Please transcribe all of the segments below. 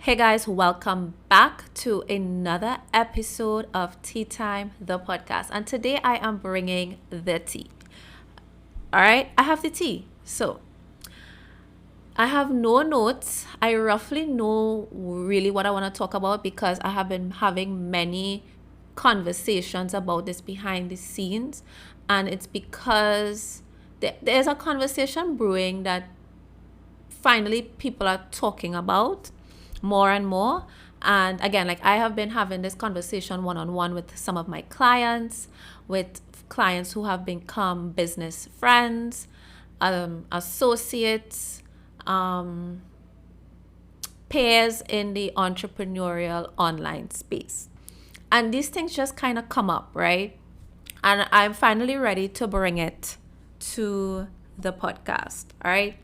Hey guys, welcome back to another episode of Tea Time, the podcast. And today I am bringing the tea. All right, I have the tea. So I have no notes. I roughly know really what I want to talk about because I have been having many conversations about this behind the scenes. And it's because there's a conversation brewing that finally people are talking about more and more. And again, like I have been having this conversation one-on-one with some of my clients, with clients who have become business friends, associates, peers in the entrepreneurial online space. And these things just kind of come up, right? And I'm finally ready to bring it to the podcast, all right?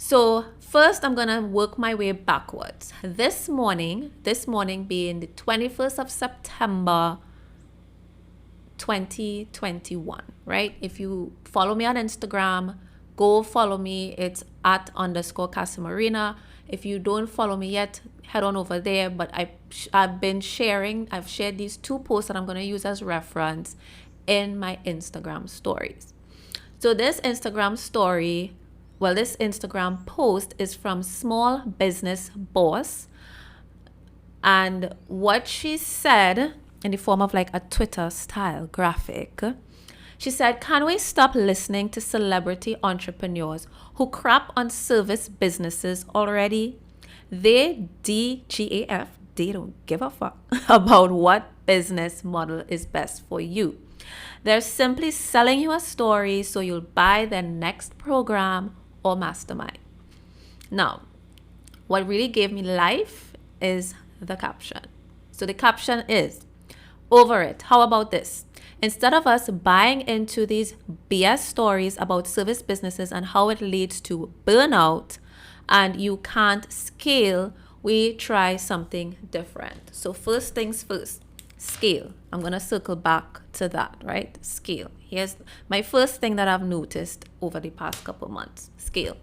So first, I'm gonna work my way backwards. This morning being the 21st of September, 2021, right? If you follow me on Instagram, go follow me. It's at _ Cassia Marina. If you don't follow me yet, head on over there. But I've shared these two posts that I'm gonna use as reference in my Instagram stories. So this Instagram post is from Small Business Boss. And what she said in the form of like a Twitter style graphic, she said, "Can we stop listening to celebrity entrepreneurs who crap on service businesses already? They don't give a fuck about what business model is best for you. They're simply selling you a story so you'll buy their next program or mastermind." Now, what really gave me life is the caption. So the caption is, "Over it. How about this? Instead of us buying into these BS stories about service businesses and how it leads to burnout and you can't scale, we try something different." So first things first, scale. I'm going to circle back to that, right? Scale. Here's my first thing that I've noticed over the past couple months. Scale.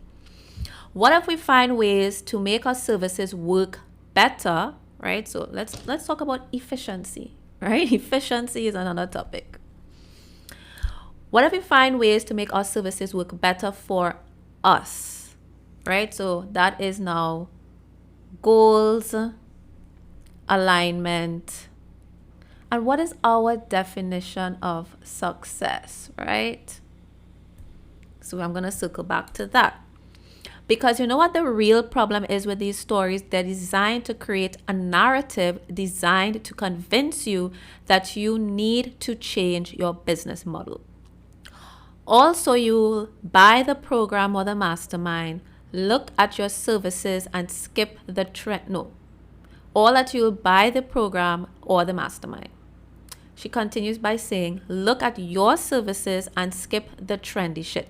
What if we find ways to make our services work better, right? So let's talk about efficiency, right? Efficiency is another topic. What if we find ways to make our services work better for us, right? So that is now goals, alignment, and what is our definition of success, right? So I'm going to circle back to that. Because you know what the real problem is with these stories? They're designed to create a narrative designed to convince you that you need to change your business model. Also, you'll buy the program or the mastermind, look at your services and skip the trend. No, or that you'll buy the program or the mastermind. She continues by saying, look at your services and skip the trendy shit.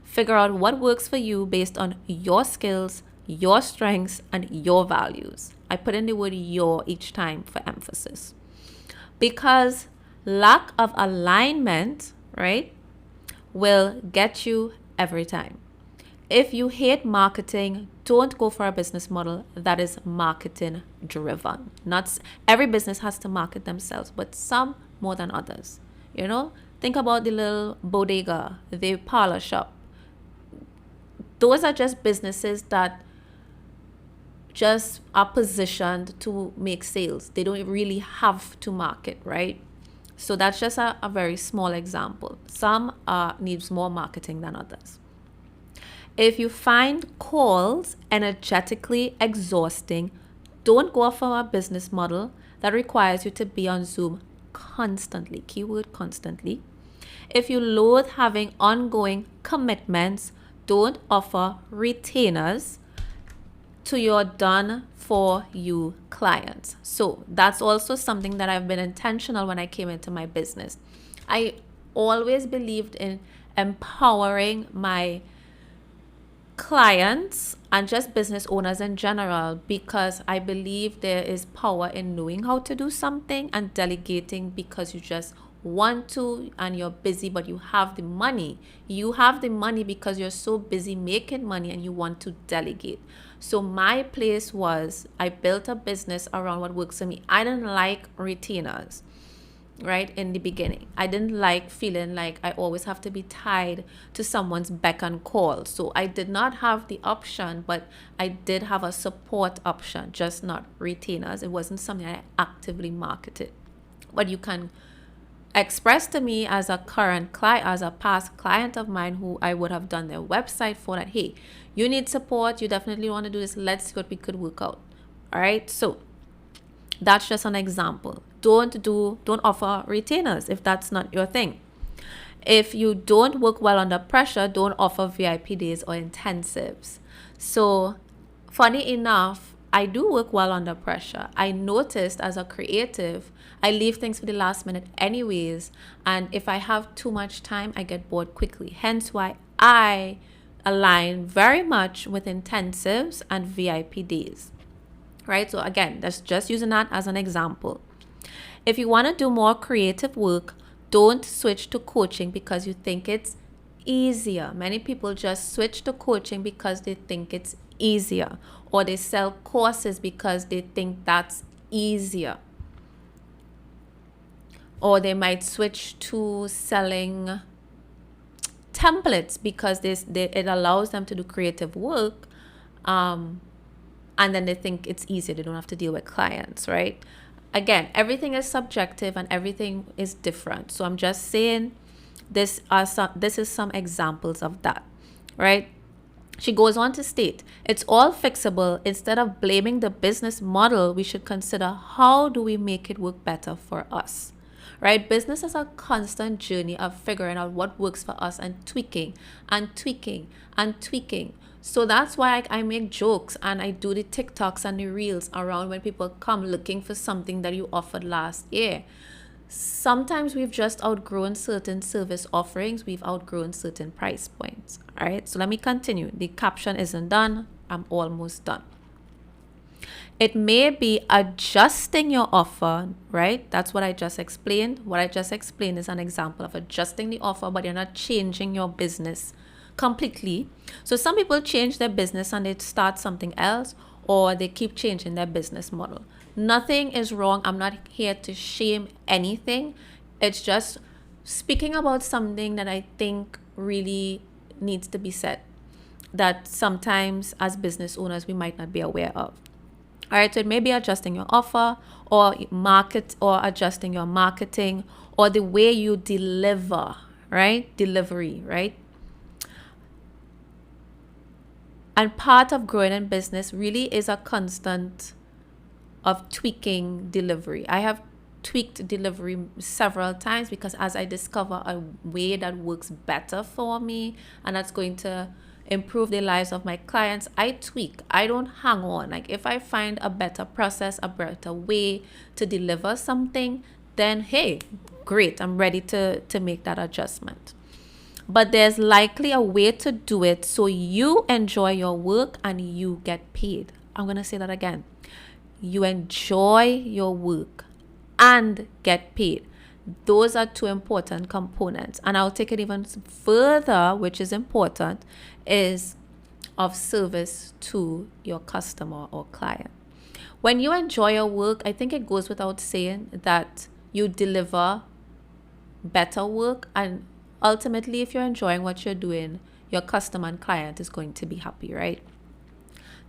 Figure out what works for you based on your skills, your strengths, and your values. I put in the word your each time for emphasis. Because lack of alignment, right, will get you every time. If you hate marketing, don't go for a business model that is marketing driven. Not every business has to market themselves, but some more than others. You know, think about the little bodega, the parlor shop. Those are just businesses that just are positioned to make sales. They don't really have to market, right? So that's just a very small example. Some needs more marketing than others. If you find calls energetically exhausting, don't go for a business model that requires you to be on Zoom constantly. Keyword constantly. If you loathe having ongoing commitments, don't offer retainers to your done for you clients. So that's also something that I've been intentional when I came into my business. I always believed in empowering my clients and just business owners in general, because I believe there is power in knowing how to do something and delegating because you just want to and you're busy, but you have the money. You have the money because you're so busy making money and you want to delegate. So my place was, I built a business around what works for me. I didn't like retainers, right? In the beginning, I didn't like feeling like I always have to be tied to someone's beck and call. So I did not have the option, but I did have a support option, just not retainers. It wasn't something I actively marketed. But you can express to me as a current client, as a past client of mine who I would have done their website for, that, hey, you need support, you definitely want to do this, let's see what we could work out. All right, so that's just an example. Don't offer retainers if that's not your thing. If you don't work well under pressure, don't offer VIP days or intensives. So funny enough, I do work well under pressure. I noticed as a creative, I leave things for the last minute anyways. And if I have too much time, I get bored quickly. Hence why I align very much with intensives and VIP days. Right? So again, that's just using that as an example. If you want to do more creative work, don't switch to coaching because you think it's easier. Many people just switch to coaching because they think it's easier, or they sell courses because they think that's easier. Or they might switch to selling templates because it allows them to do creative work, and then they think it's easier. They don't have to deal with clients, right? Again, everything is subjective and everything is different. So I'm just saying this is some examples of that, right? She goes on to state, it's all fixable. Instead of blaming the business model, we should consider how do we make it work better for us, right? Business is a constant journey of figuring out what works for us and tweaking and tweaking and tweaking. So that's why I make jokes and I do the TikToks and the reels around when people come looking for something that you offered last year. Sometimes we've just outgrown certain service offerings. We've outgrown certain price points. All right, so let me continue. The caption isn't done. I'm almost done. It may be adjusting your offer, right? That's what I just explained. What I just explained is an example of adjusting the offer, but you're not changing your business completely. So some people change their business and they start something else, or they keep changing their business model. Nothing is wrong. I'm not here to shame anything. It's just speaking about something that I think really needs to be said, that sometimes as business owners we might not be aware of. All right, so it may be adjusting your offer or adjusting your marketing or the way you deliver, right? Delivery, right? And part of growing in business really is a constant of tweaking delivery. I have tweaked delivery several times because as I discover a way that works better for me and that's going to improve the lives of my clients, I tweak. I don't hang on. Like if I find a better process, a better way to deliver something, then hey, great, I'm ready to make that adjustment. But there's likely a way to do it so you enjoy your work and you get paid. I'm going to say that again. You enjoy your work and get paid. Those are two important components. And I'll take it even further, which is important, is of service to your customer or client. When you enjoy your work, I think it goes without saying that you deliver better work, and ultimately, if you're enjoying what you're doing, your customer and client is going to be happy, right?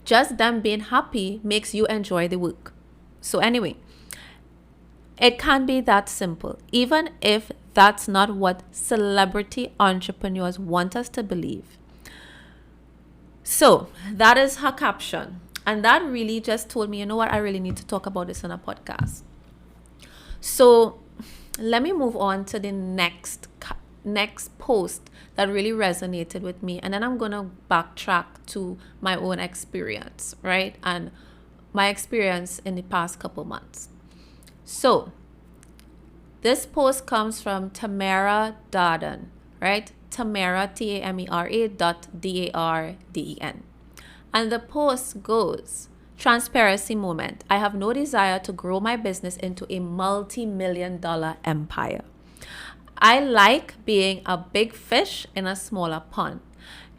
Just them being happy makes you enjoy the work. So anyway, it can be that simple, even if that's not what celebrity entrepreneurs want us to believe. So that is her caption. And that really just told me, you know what, I really need to talk about this on a podcast. So let me move on to the next post that really resonated with me, and then I'm gonna backtrack to my own experience, right? And my experience in the past couple months. So this post comes from Tamara Darden, right? Tamara, Tamera.Darden. And the post goes, transparency moment. I have no desire to grow my business into a multi-million-dollar empire. I like being a big fish in a smaller pond.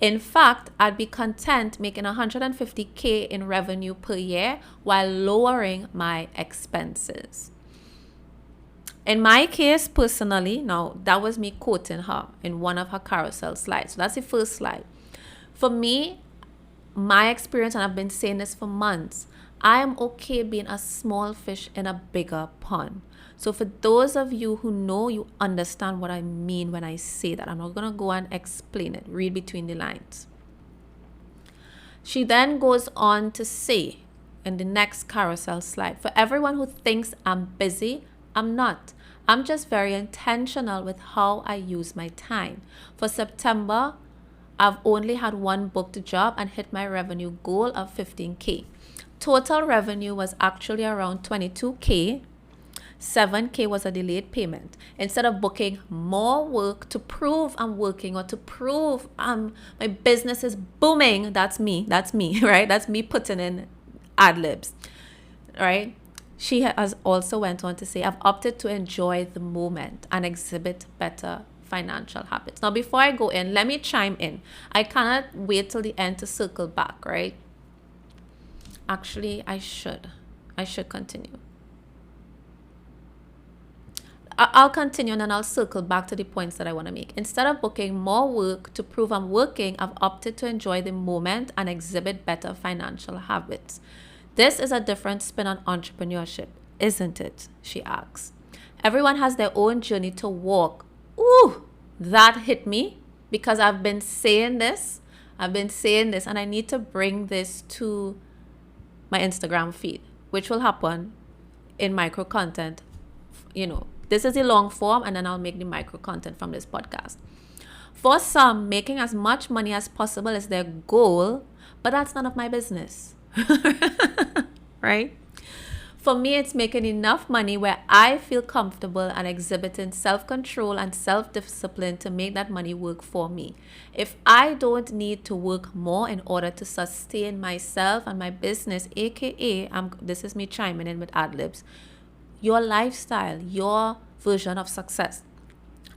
In fact, I'd be content making 150K in revenue per year while lowering my expenses. In my case, personally, now that was me quoting her in one of her carousel slides. So that's the first slide. For me, my experience, and I've been saying this for months, I am okay being a small fish in a bigger pond. So for those of you who know, you understand what I mean when I say that. I'm not going to go and explain it. Read between the lines. She then goes on to say in the next carousel slide, for everyone who thinks I'm busy, I'm not. I'm just very intentional with how I use my time. For September, I've only had one booked job and hit my revenue goal of 15K. Total revenue was actually around 22K. 7K was a delayed payment. Instead of booking more work to prove I'm working or to prove my business is booming, that's me, right? That's me putting in ad libs, right? She has also went on to say, I've opted to enjoy the moment and exhibit better financial habits. Now, before I go in, let me chime in. I cannot wait till the end to circle back, right? Actually, I should continue. I'll continue and then I'll circle back to the points that I want to make. Instead of booking more work to prove I'm working, I've opted to enjoy the moment and exhibit better financial habits. This is a different spin on entrepreneurship, isn't it? She asks. Everyone has their own journey to walk. Ooh, that hit me because I've been saying this and I need to bring this to my Instagram feed, which will happen in micro content. This is the long form and then I'll make the micro content from this podcast. For some, making as much money as possible is their goal, but that's none of my business. Right? For me, it's making enough money where I feel comfortable and exhibiting self-control and self-discipline to make that money work for me. If I don't need to work more in order to sustain myself and my business, aka, this is me chiming in with ad libs, your lifestyle, your version of success,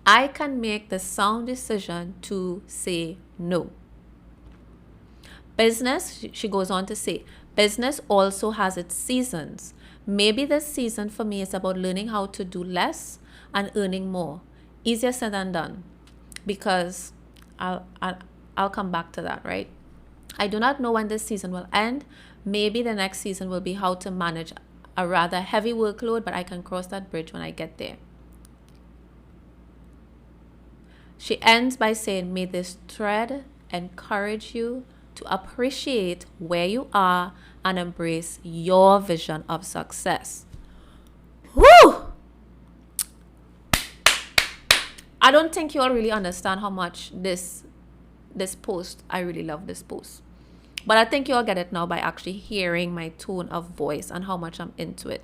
I can make the sound decision to say no. Business, she goes on to say, business also has its seasons. Maybe this season for me is about learning how to do less and earning more. Easier said than done, because I'll come back to that, right? I do not know when this season will end. Maybe the next season will be how to manage a rather heavy workload, but I can cross that bridge when I get there. She ends by saying, may this thread encourage you to appreciate where you are and embrace your vision of success. Woo! I don't think you all really understand how much this post, I really love this post. But I think you all get it now by actually hearing my tone of voice and how much I'm into it.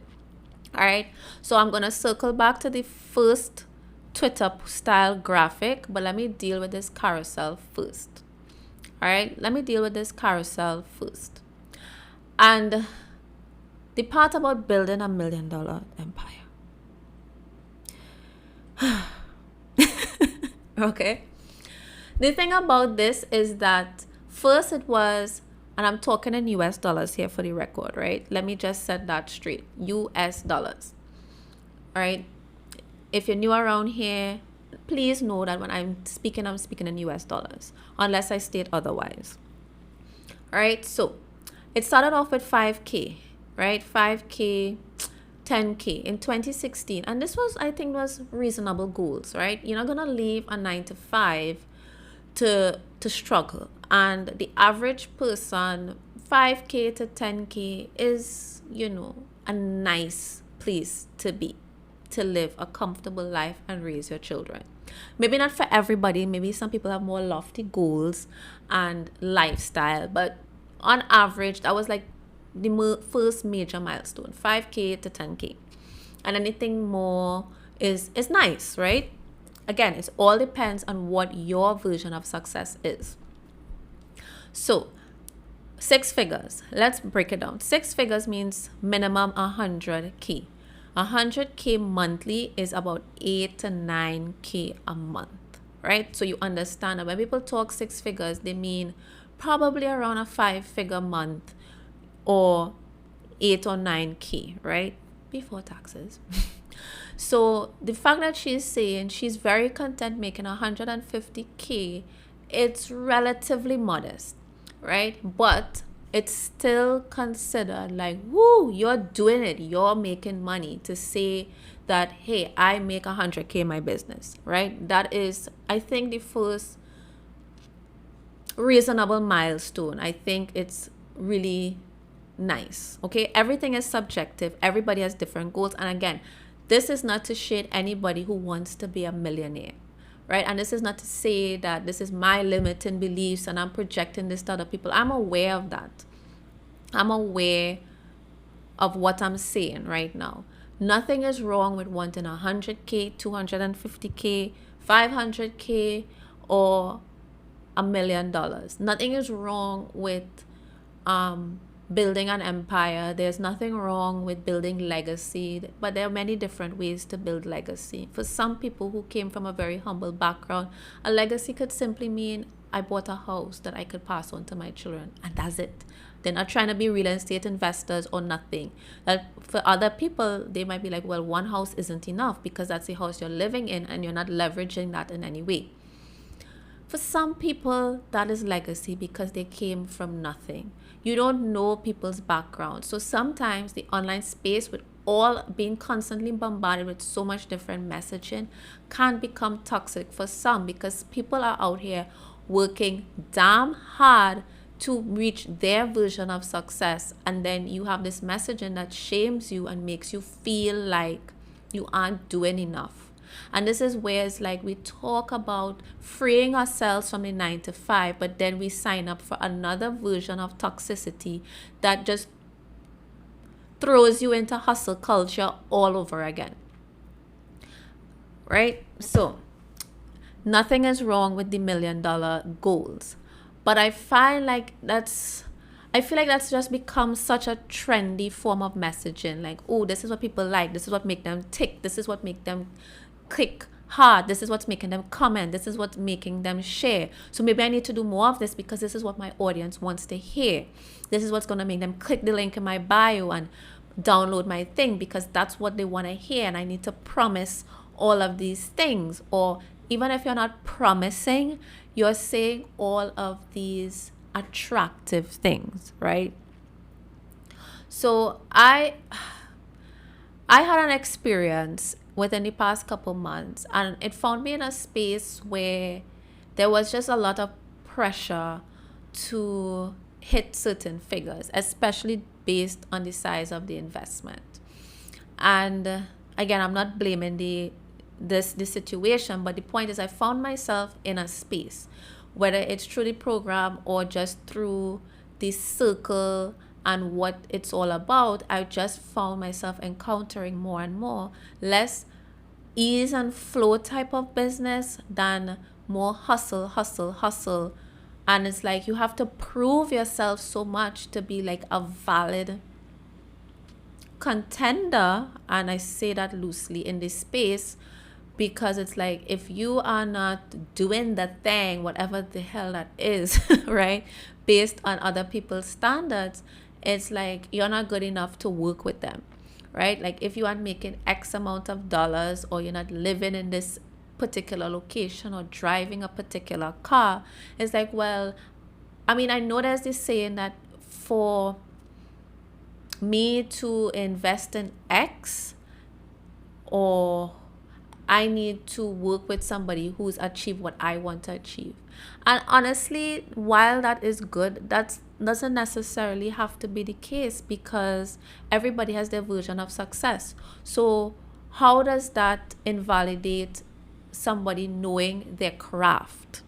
All right. So I'm going to circle back to the first Twitter style graphic, but let me deal with this carousel first. All right. Let me deal with this carousel first. And the part about building $1 million empire. Okay. The thing about this is that first it was, and I'm talking in US dollars here for the record, right? Let me just set that straight. US dollars. All right. If you're new around here, please know that when I'm speaking in US dollars, unless I state otherwise. All right. So it started off with 5K, right? 5K, 10K in 2016. And this was, I think, was reasonable goals, right? You're not going to leave a 9-to-5 to struggle. And the average person, 5K to 10K is, a nice place to be, to live a comfortable life and raise your children. Maybe not for everybody. Maybe some people have more lofty goals and lifestyle. But on average, that was like the first major milestone, 5K to 10K. And anything more is nice, right? Again, it all depends on what your version of success is. So 6 figures, let's break it down. 6 figures means minimum 100K. 100K monthly is about 8 to 9K a month, right? So you understand that when people talk 6 figures, they mean probably around a 5-figure month or 8 or 9K, right? Before taxes. So the fact that she's saying she's very content making 150K, it's relatively modest, right? But it's still considered like, woo, you're doing it. You're making money to say that, hey, I make 100K in my business, right? That is, I think, the first reasonable milestone. I think it's really nice. Okay, everything is subjective. Everybody has different goals. And again, this is not to shade anybody who wants to be a millionaire, right? And this is not to say that this is my limiting beliefs and I'm projecting this to other people. I'm aware of that. I'm aware of what I'm saying right now. Nothing is wrong with wanting 100K, 250K, 500K, or $1 million. Nothing is wrong with building an empire. There's nothing wrong with building legacy, but there are many different ways to build legacy. For some people who came from a very humble background, a legacy could simply mean I bought a house that I could pass on to my children, and that's it. They're not trying to be real estate investors or nothing. That for other people, they might be like, well, one house isn't enough because that's the house you're living in and you're not leveraging that in any way. For some people, that is legacy because they came from nothing. You don't know people's background. So sometimes the online space, with all being constantly bombarded with so much different messaging, can become toxic for some because people are out here working damn hard to reach their version of success. And then you have this messaging that shames you and makes you feel like you aren't doing enough. And this is where it's like we talk about freeing ourselves from the 9 to 5, but then we sign up for another version of toxicity that just throws you into hustle culture all over again. Right? So nothing is wrong with the $1 million goals. But I feel like that's just become such a trendy form of messaging. Like, oh, this is what people like. This is what make them tick. This is what make them click hard. This is what's making them comment. This is what's making them share. So maybe I need to do more of this because this is what my audience wants to hear. This is what's going to make them click the link in my bio and download my thing because that's what they want to hear. And I need to promise all of these things. Or even if you're not promising, you're saying all of these attractive things, right? So I had an experience within the past couple months, and it found me in a space where there was just a lot of pressure to hit certain figures, especially based on the size of the investment. And again, I'm not blaming the situation, but the point is I found myself in a space, whether it's through the program or just through the circle and what it's all about, I just found myself encountering more and more less ease and flow type of business than more hustle. And it's like you have to prove yourself so much to be like a valid contender, and I say that loosely, in this space, because it's like if you are not doing the thing, whatever the hell that is, right, based on other people's standards, it's like you're not good enough to work with them, right? Like if you aren't making X amount of dollars, or you're not living in this particular location or driving a particular car, it's like, well, I mean, I know there's this saying that for me to invest in X, or I need to work with somebody who's achieved what I want to achieve. And honestly, while that is good, that doesn't necessarily have to be the case, because everybody has their version of success. So how does that invalidate somebody knowing their craft?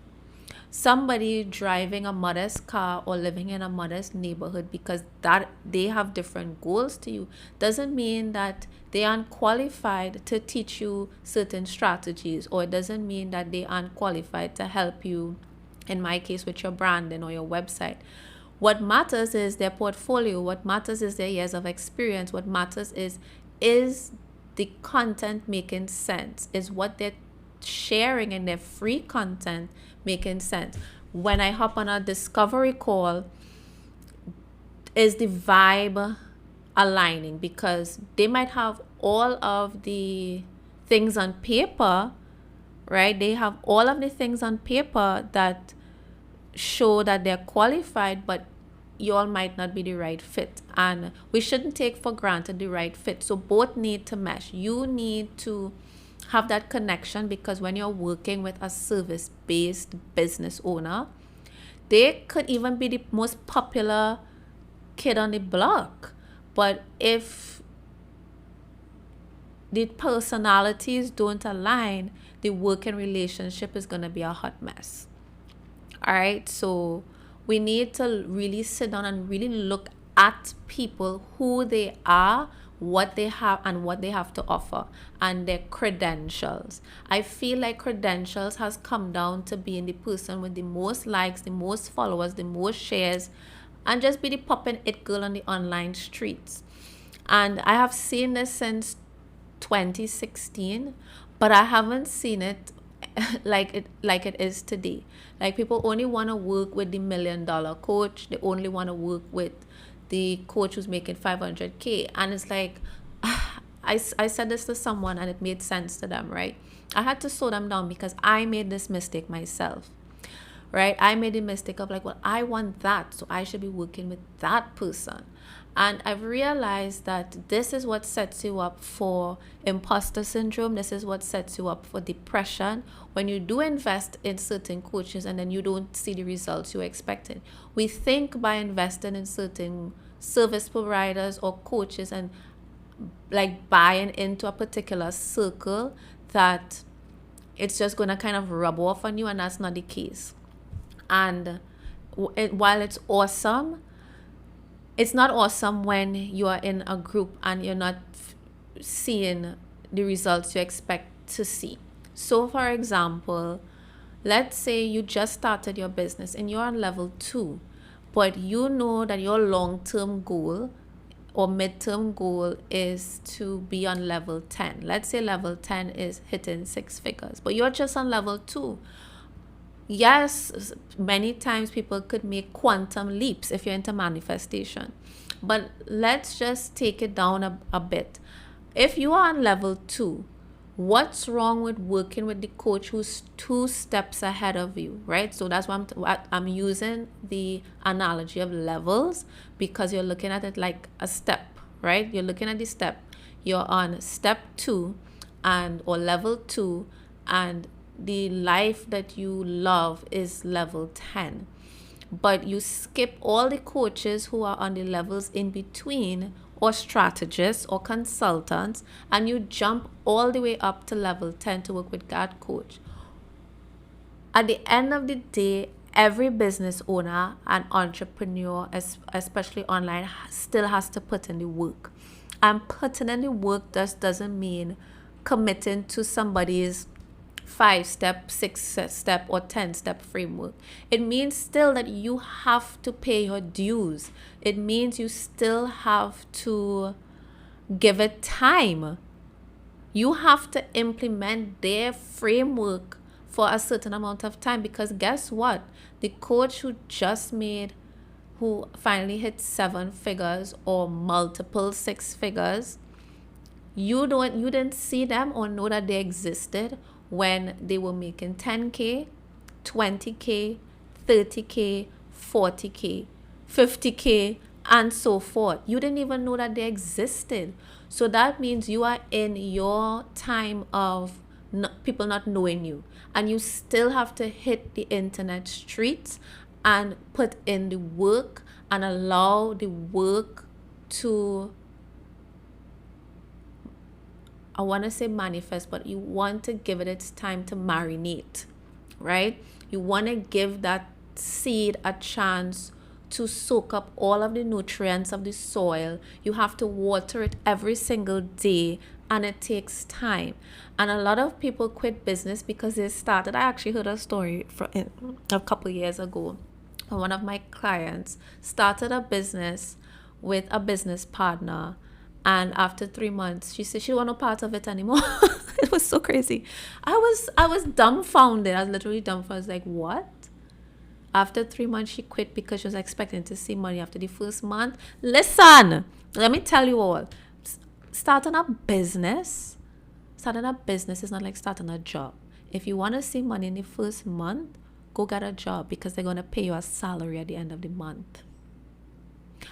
Somebody driving a modest car or living in a modest neighborhood, because that they have different goals to you, doesn't mean that they aren't qualified to teach you certain strategies, or it doesn't mean that they aren't qualified to help you, in my case, with your branding or your website. What matters is their portfolio. What matters is their years of experience. What matters is the content making sense? Is what they're sharing in their free content making sense. When I hop on a discovery call, is the vibe aligning? Because they might have all of the things on paper, right? They have all of the things on paper that show that they're qualified, but you all might not be the right fit. And we shouldn't take for granted the right fit. So both need to mesh. You need to have that connection, because when you're working with a service-based business owner, they could even be the most popular kid on the block. But if the personalities don't align, the working relationship is going to be a hot mess. All right, so we need to really sit down and really look at people, who they are, what they have, and what they have to offer, and their credentials. I feel like credentials has come down to being the person with the most likes, the most followers, the most shares, and just be the popping it girl on the online streets. And I have seen this since 2016, but I haven't seen it like it is today. Like, people only want to work with the $1 million coach. They only want to work with the coach who's making 500K. And it's like, I said this to someone and it made sense to them, right? I had to slow them down, because I made this mistake myself, right? I made the mistake of like, well, I want that, so I should be working with that person. And I've realized that this is what sets you up for imposter syndrome. This is what sets you up for depression, when you do invest in certain coaches and then you don't see the results you expected. We think by investing in certain service providers or coaches and like buying into a particular circle, that it's just going to kind of rub off on you, and that's not the case. And while it's awesome, it's not awesome when you are in a group and you're not seeing the results you expect to see. So for example, let's say you just started your business and you're on level 2, but you know that your long-term goal or midterm goal is to be on level 10. Let's say level 10 is hitting 6 figures, but you're just on level 2. Yes, many times people could make quantum leaps if you're into manifestation. But let's just take it down a bit. If you are on level 2, what's wrong with working with the coach who's 2 steps ahead of you, right? So that's why I'm using the analogy of levels, because you're looking at it like a step, right? You're looking at the step. You're on step 2 or level 2, and the life that you love is level 10. But you skip all the coaches who are on the levels in between, or strategists or consultants, and you jump all the way up to level 10 to work with that coach. At the end of the day, every business owner and entrepreneur, especially online, still has to put in the work. And putting in the work just doesn't mean committing to somebody's 5-step, 6-step, or 10-step framework. It means still that you have to pay your dues. It means you still have to give it time. You have to implement their framework for a certain amount of time, because guess what? The coach who finally hit 7 figures or multiple 6 figures, you didn't see them or know that they existed when they were making 10K, 20K, 30K, 40K, 50K, and so forth. You didn't even know that they existed. So that means you are in your time of people not knowing you, and you still have to hit the internet streets and put in the work and allow the work to, I want to say manifest, but you want to give it its time to marinate, right? You want to give that seed a chance to soak up all of the nutrients of the soil. You have to water it every single day, and it takes time. And a lot of people quit business because they started. I actually heard a story a couple of years ago. One of my clients started a business with a business partner, and after 3 months, she said she didn't want no part of it anymore. It was so crazy. I was dumbfounded. I was literally dumbfounded. I was like, what? After 3 months, she quit because she was expecting to see money after the first month. Listen, let me tell you all. Starting a business, is not like starting a job. If you want to see money in the first month, go get a job because they're going to pay you a salary at the end of the month.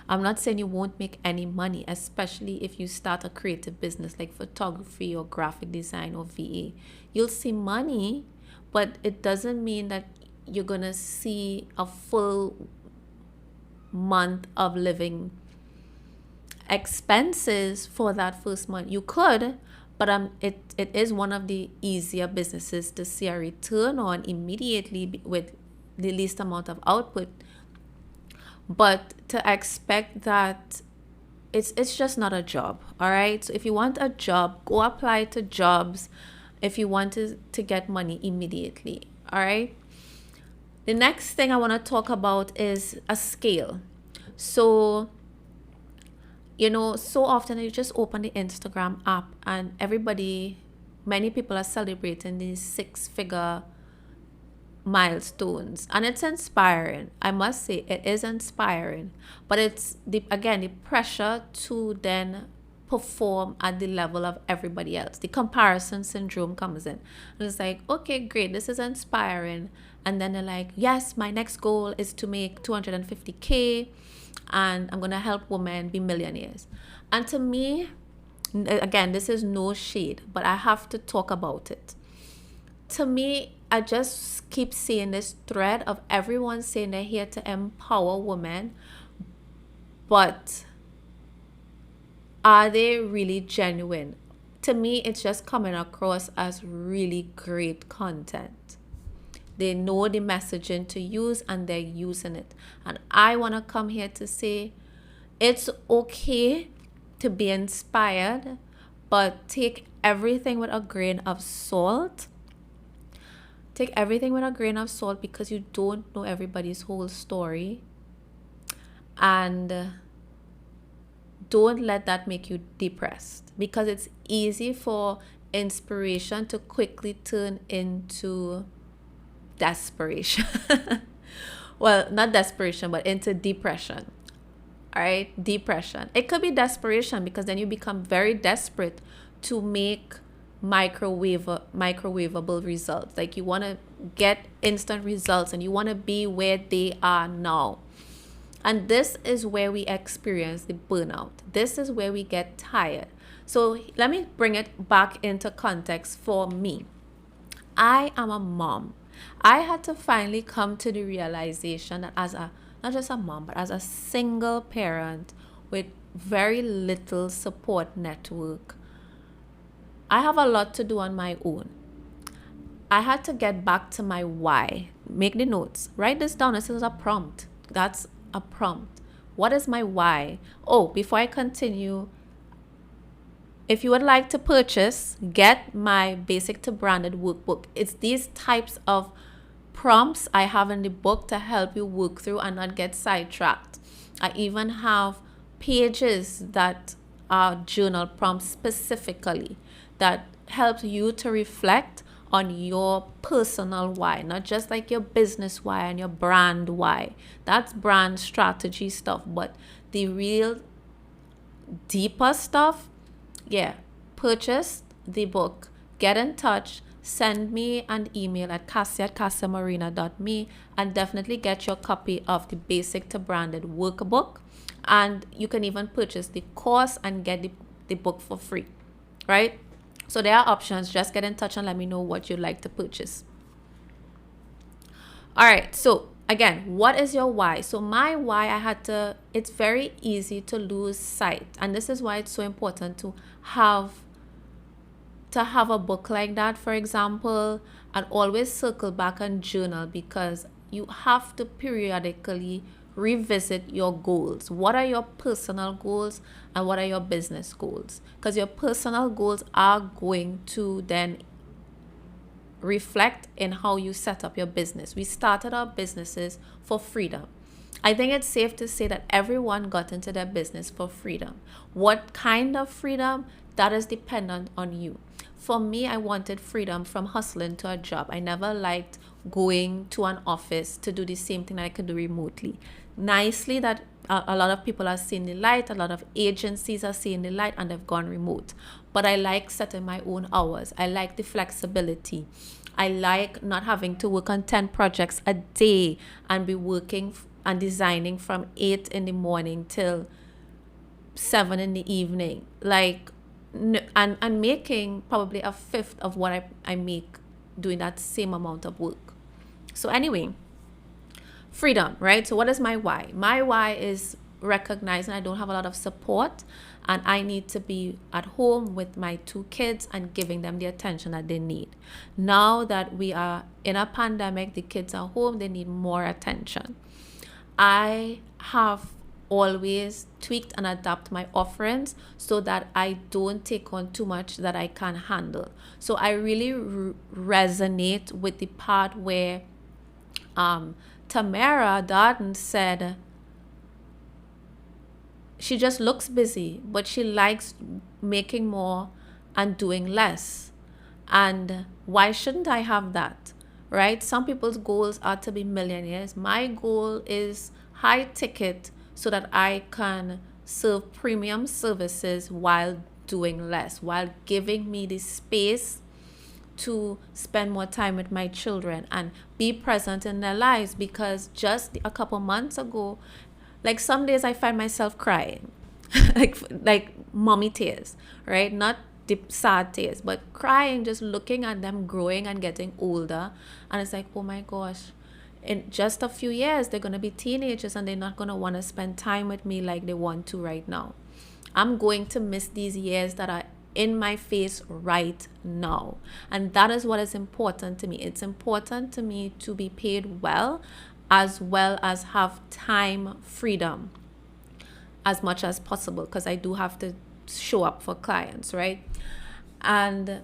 I'm not saying you won't make any money, especially if you start a creative business like photography or graphic design or VA. You'll see money, but it doesn't mean that you're going to see a full month of living expenses for that first month. You could, but it is one of the easier businesses to see a return on immediately with the least amount of output. But to expect that it's just not a job. All right, so if you want a job, go apply to jobs if you want to get money immediately. All right, the next thing I want to talk about is a scale. So so often you just open the Instagram app and many people are celebrating these 6-figure milestones, and it's inspiring. I must say it is inspiring, but it's the pressure to then perform at the level of everybody else. The comparison syndrome comes in, and it's like, okay, great, this is inspiring, and then they're like, yes, my next goal is to make 250K, and I'm gonna help women be millionaires. And to me, again, this is no shade, but I have to talk about it. To me, I just keep seeing this thread of everyone saying they're here to empower women, but are they really genuine? To me, it's just coming across as really great content. They know the messaging to use and they're using it. And I want to come here to say it's okay to be inspired, but take everything with a grain of salt. Take everything with a grain of salt because you don't know everybody's whole story. And don't let that make you depressed, because it's easy for inspiration to quickly turn into desperation. Well, not desperation, but into depression. All right, depression. It could be desperation because then you become very desperate to make microwavable results. Like you want to get instant results and you want to be where they are now. And this is where we experience the burnout. This is where we get tired. So let me bring it back into context for me. I am a mom. I had to finally come to the realization that not just a mom, but as a single parent with very little support network, I have a lot to do on my own. I had to get back to my why. Make the notes. Write this down. This is a prompt. That's a prompt. What is my why? Oh, before I continue, if you would like to purchase, get my Basic to Branded Workbook. It's these types of prompts I have in the book to help you work through and not get sidetracked. I even have pages that are journal prompts specifically that helps you to reflect on your personal why, not just like your business why and your brand why. That's brand strategy stuff, but the real deeper stuff, purchase the book, get in touch, send me an email at Cassia@CassiaMarina.me, and definitely get your copy of the Basic to Branded Workbook. And you can even purchase the course and get the book for free, right? So there are options. Just get in touch and let me know what you'd like to purchase. All right. So again, what is your why? So my why, it's very easy to lose sight. And this is why it's so important to have a book like that, for example, and always circle back and journal, because you have to periodically revisit your goals. What are your personal goals and what are your business goals? Because your personal goals are going to then reflect in how you set up your business. We started our businesses for freedom. I think it's safe to say that everyone got into their business for freedom. What kind of freedom? That is dependent on you. For me, I wanted freedom from hustling to a job. I never liked going to an office to do the same thing that I could do remotely. Nicely that a lot of people are seeing the light, a lot of agencies are seeing the light, and they've gone remote. But I like setting my own hours. I like the flexibility. I like not having to work on 10 projects a day and be working and designing from 8 in the morning till 7 in the evening. Like, and making probably a fifth of what I make doing that same amount of work. So anyway, freedom, right? So what is my why? My why is recognizing I don't have a lot of support and I need to be at home with my 2 kids and giving them the attention that they need. Now that we are in a pandemic, the kids are home, they need more attention. I have always tweaked and adapt my offerings so that I don't take on too much that I can't handle. So I really resonate with the part where Tamara Darden said she just looks busy, but she likes making more and doing less. And why shouldn't I have that? Right? Some people's goals are to be millionaires. My goal is high ticket so that I can serve premium services while doing less, while giving me the space to spend more time with my children and be present in their lives. Because just a couple months ago, like some days I find myself crying, like mommy tears, right? Not the sad tears, but crying, just looking at them growing and getting older. And it's like, oh my gosh, in just a few years, they're going to be teenagers and they're not going to want to spend time with me like they want to right now. I'm going to miss these years that are in my face right now. And that is what is important to me. It's important to me to be paid well as have time freedom as much as possible, because I do have to show up for clients, right? And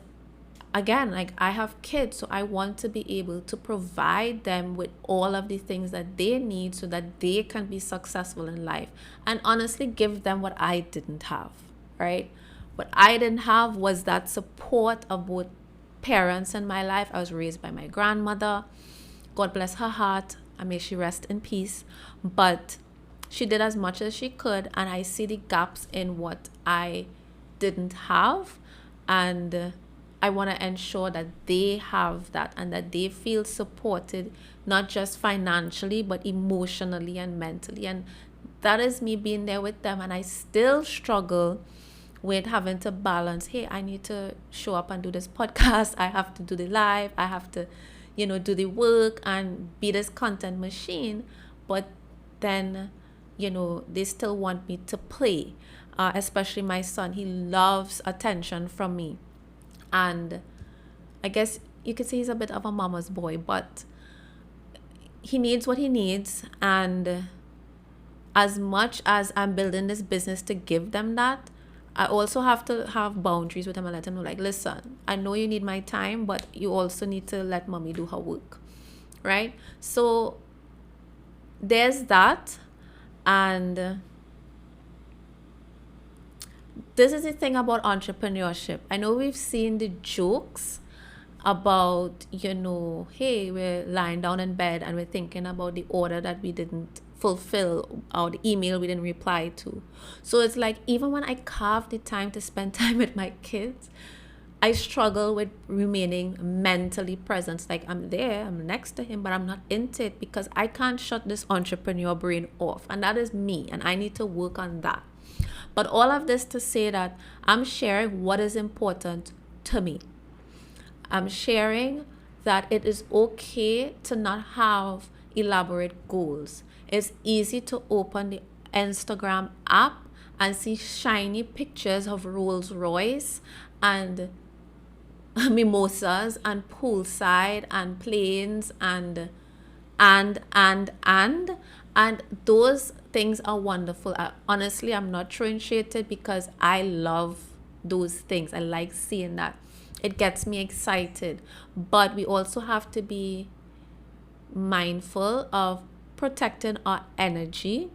again, like I have kids, so I want to be able to provide them with all of the things that they need so that they can be successful in life, and honestly give them what I didn't have, right? What I didn't have was that support of both parents in my life. I was raised by my grandmother. God bless her heart, and may she rest in peace. But she did as much as she could, and I see the gaps in what I didn't have, and I want to ensure that they have that and that they feel supported, not just financially, but emotionally and mentally. And that is me being there with them. And I still struggle with having to balance, hey, I need to show up and do this podcast. I have to do the live. I have to, do the work and be this content machine. But then, they still want me to play, especially my son. He loves attention from me. And I guess you could say he's a bit of a mama's boy, but he needs what he needs. And as much as I'm building this business to give them that, I also have to have boundaries with him and let him know, like, listen, I know you need my time, but you also need to let mommy do her work, right? So there's that. And this is the thing about entrepreneurship. I know we've seen the jokes about, hey, we're lying down in bed and we're thinking about the order that we didn't fulfill or the email we didn't reply to. So it's like, even when I carve the time to spend time with my kids, I struggle with remaining mentally present. Like, I'm there, I'm next to him, but I'm not into it because I can't shut this entrepreneur brain off. And that is me, and I need to work on that. But all of this to say that I'm sharing what is important to me. I'm sharing that it is okay to not have elaborate goals. It's easy to open the Instagram app and see shiny pictures of Rolls Royce and mimosas and poolside and planes and those things are wonderful. Honestly, I'm not throwing shade at it because I love those things. I like seeing that. It gets me excited. But we also have to be mindful of protecting our energy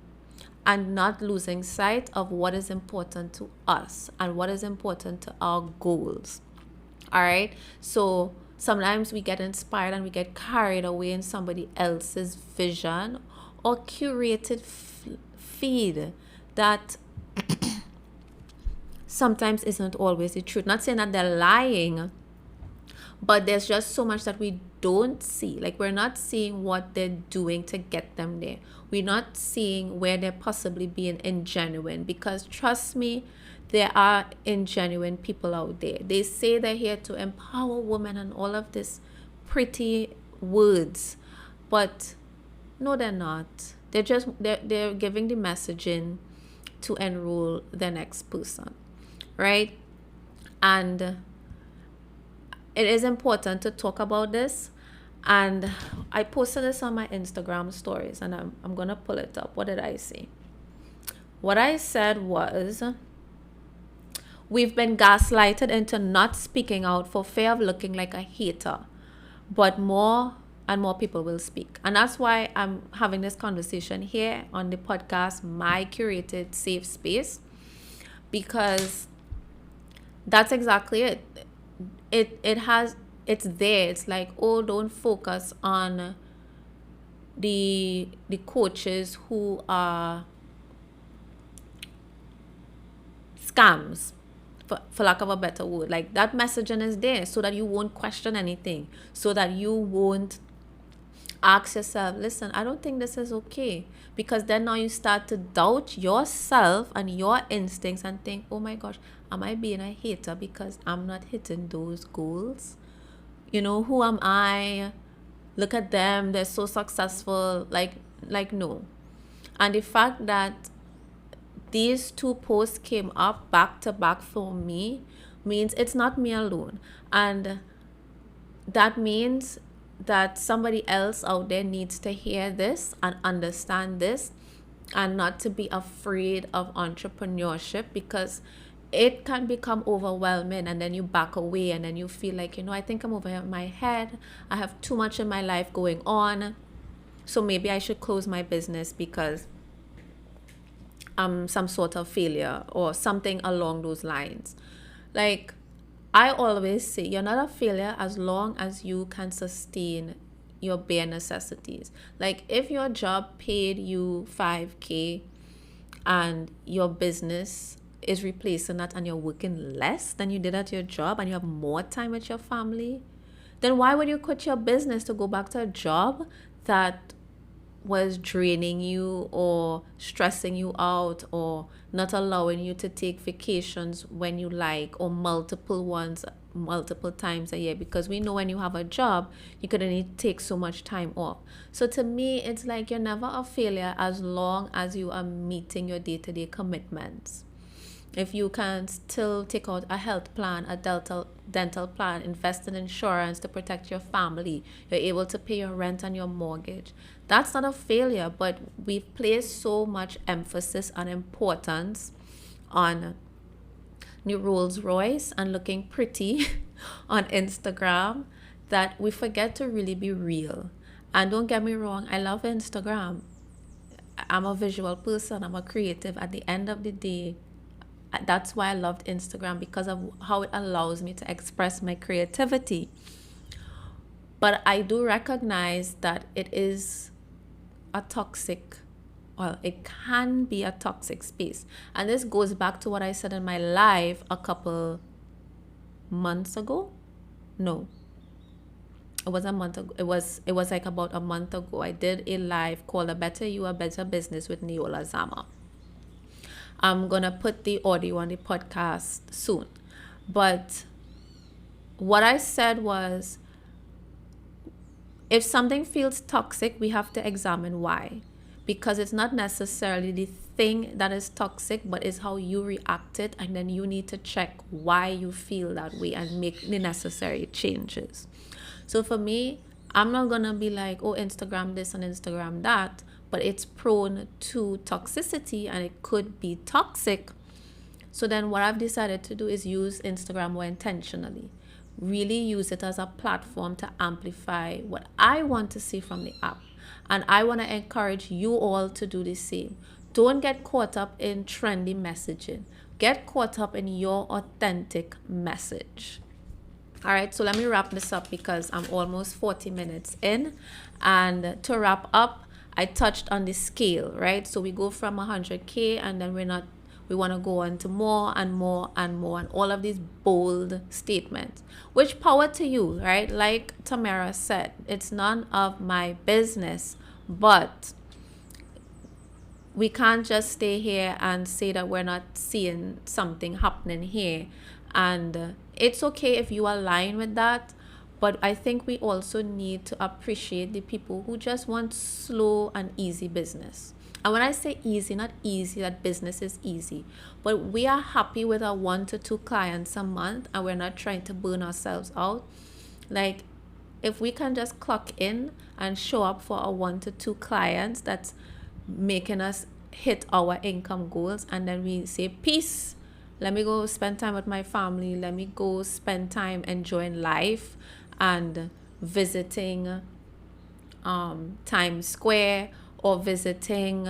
and not losing sight of what is important to us and what is important to our goals. All right. So sometimes we get inspired and we get carried away in somebody else's vision or curated feed that sometimes isn't always the truth. Not saying that they're lying, but there's just so much that we don't see. Like, we're not seeing what they're doing to get them there. We're not seeing where they're possibly being ingenuine, because trust me, there are ingenuine people out there. They say they're here to empower women and all of this pretty words, but no, they're not. They're giving the messaging to enroll the next person, right? And it is important to talk about this. And I posted this on my Instagram stories, and I'm going to pull it up. What did I say? What I said was, we've been gaslighted into not speaking out for fear of looking like a hater, but more and more people will speak. And that's why I'm having this conversation here on the podcast, my curated safe space, because that's exactly it. It's there. It's like, oh, don't focus on the coaches who are scams, for lack of a better word. Like, that messaging is there so that you won't question anything, so that you won't ask yourself, listen, I don't think this is okay. Because then now you start to doubt yourself and your instincts and think, oh my gosh, am I being a hater because I'm not hitting those goals? Who am I? Look at them, they're so successful. Like no. And the fact that these two posts came up back to back for me means it's not me alone. And that means that somebody else out there needs to hear this and understand this, and not to be afraid of entrepreneurship, because it can become overwhelming, and then you back away, and then you feel like, I think I'm over my head. I have too much in my life going on. So maybe I should close my business because I'm some sort of failure or something along those lines. Like, I always say, you're not a failure as long as you can sustain your bare necessities. Like, if your job paid you 5K and your business is replacing that, and you're working less than you did at your job, and you have more time with your family, then why would you quit your business to go back to a job that was draining you or stressing you out or not allowing you to take vacations when you like, or multiple times a year? Because we know when you have a job, you could only take so much time off. So to me, it's like, you're never a failure as long as you are meeting your day-to-day commitments. If you can still take out a health plan, a dental plan, invest in insurance to protect your family, you're able to pay your rent and your mortgage, that's not a failure. But we've placed so much emphasis and importance on new Rolls Royce and looking pretty on Instagram that we forget to really be real. And don't get me wrong, I love Instagram. I'm a visual person, I'm a creative. At the end of the day, that's why I loved Instagram, because of how it allows me to express my creativity. But I do recognize that it is a toxic, well, it can be a toxic space. And this goes back to what I said in my live a couple months ago. No, it was a month ago. It was like about a month ago. I did a live called A Better You, A Better Business with Neola Zama. I'm going to put the audio on the podcast soon. But what I said was, if something feels toxic, we have to examine why. Because it's not necessarily the thing that is toxic, but it's how you react it. And then you need to check why you feel that way and make the necessary changes. So for me, I'm not going to be like, oh, Instagram this and Instagram that. But it's prone to toxicity and it could be toxic. So then what I've decided to do is use Instagram more intentionally. Really use it as a platform to amplify what I want to see from the app. And I want to encourage you all to do the same. Don't get caught up in trendy messaging. Get caught up in your authentic message. All right, so let me wrap this up because I'm almost 40 minutes in. And to wrap up, I touched on the scale, right? So we go from 100K and then we want to go on to more and more and more, and all of these bold statements, which power to you, right? Like Tamara said, it's none of my business, but we can't just stay here and say that we're not seeing something happening here. And it's okay if you align with that, but I think we also need to appreciate the people who just want slow and easy business. And when I say easy, not easy that business is easy, but we are happy with our 1 to 2 clients a month and we're not trying to burn ourselves out. Like, if we can just clock in and show up for our 1 to 2 clients, that's making us hit our income goals, and then we say peace, let me go spend time with my family, let me go spend time enjoying life and visiting Times Square, or visiting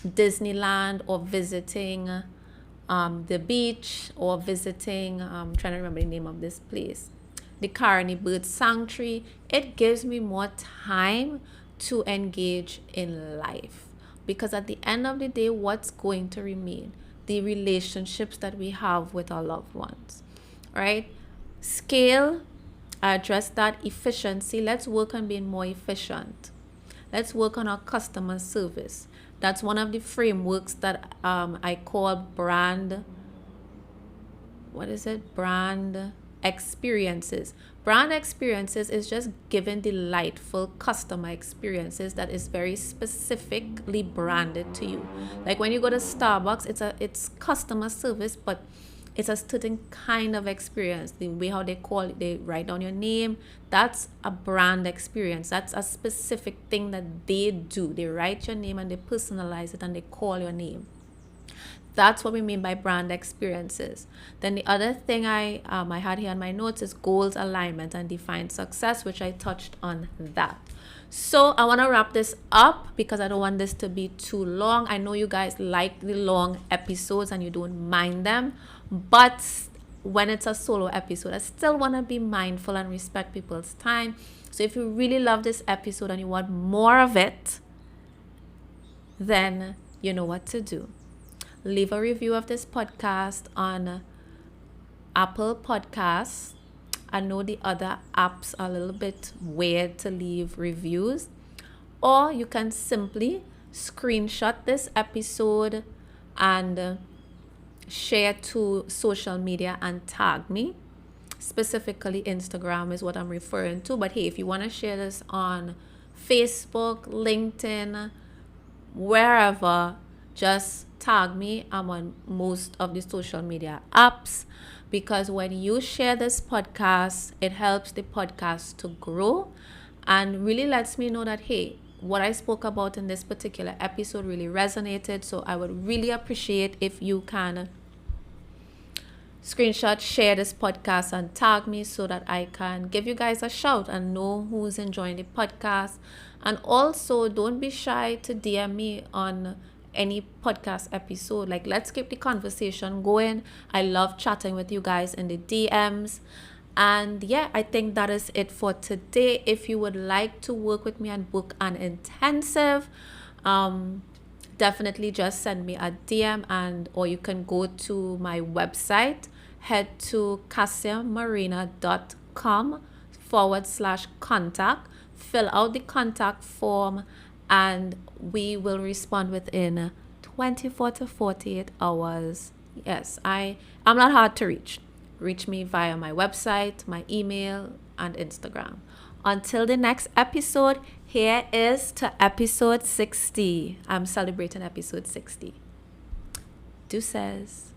Disneyland, or visiting the beach, or visiting I'm trying to remember the name of this place, the Carney Bird Sanctuary. It gives me more time to engage in life, because at the end of the day, what's going to remain? The relationships that we have with our loved ones, right? Scale, I address that. Efficiency, let's work on being more efficient. Let's work on our customer service. That's one of the frameworks that I call brand experiences. Brand experiences is just giving delightful customer experiences that is very specifically branded to you. Like when you go to Starbucks, it's customer service, but it's a certain kind of experience. The way how they call it, they write down your name. That's a brand experience. That's a specific thing that they do. They write your name and they personalize it and they call your name. That's what we mean by brand experiences. Then the other thing I had here on my notes is goals alignment and defined success, which I touched on that. So I want to wrap this up because I don't want this to be too long. I know you guys like the long episodes and you don't mind them, but when it's a solo episode, I still want to be mindful and respect people's time. So if you really love this episode and you want more of it, then you know what to do. Leave a review of this podcast on Apple Podcasts. I know the other apps are a little bit weird to leave reviews. Or you can simply screenshot this episode and share to social media and tag me. Specifically, Instagram is what I'm referring to. But hey, if you want to share this on Facebook, LinkedIn, wherever, just tag me. I'm on most of the social media apps, because when you share this podcast, it helps the podcast to grow and really lets me know that, hey, what I spoke about in this particular episode really resonated. So I would really appreciate if you can screenshot, share this podcast and tag me so that I can give you guys a shout and know who's enjoying the podcast. And also, don't be shy to DM me on any podcast episode. Like, let's keep the conversation going. I love chatting with you guys in the DMs. And yeah, I think that is it for today. If you would like to work with me and book an intensive, definitely just send me a DM, or you can go to my website, head to cassiamarina.com/contact, fill out the contact form, and we will respond within 24 to 48 hours. Yes, I'm not hard to reach. Reach me via my website, my email, and Instagram. Until the next episode, here is to episode 60. I'm celebrating episode 60. Deuces.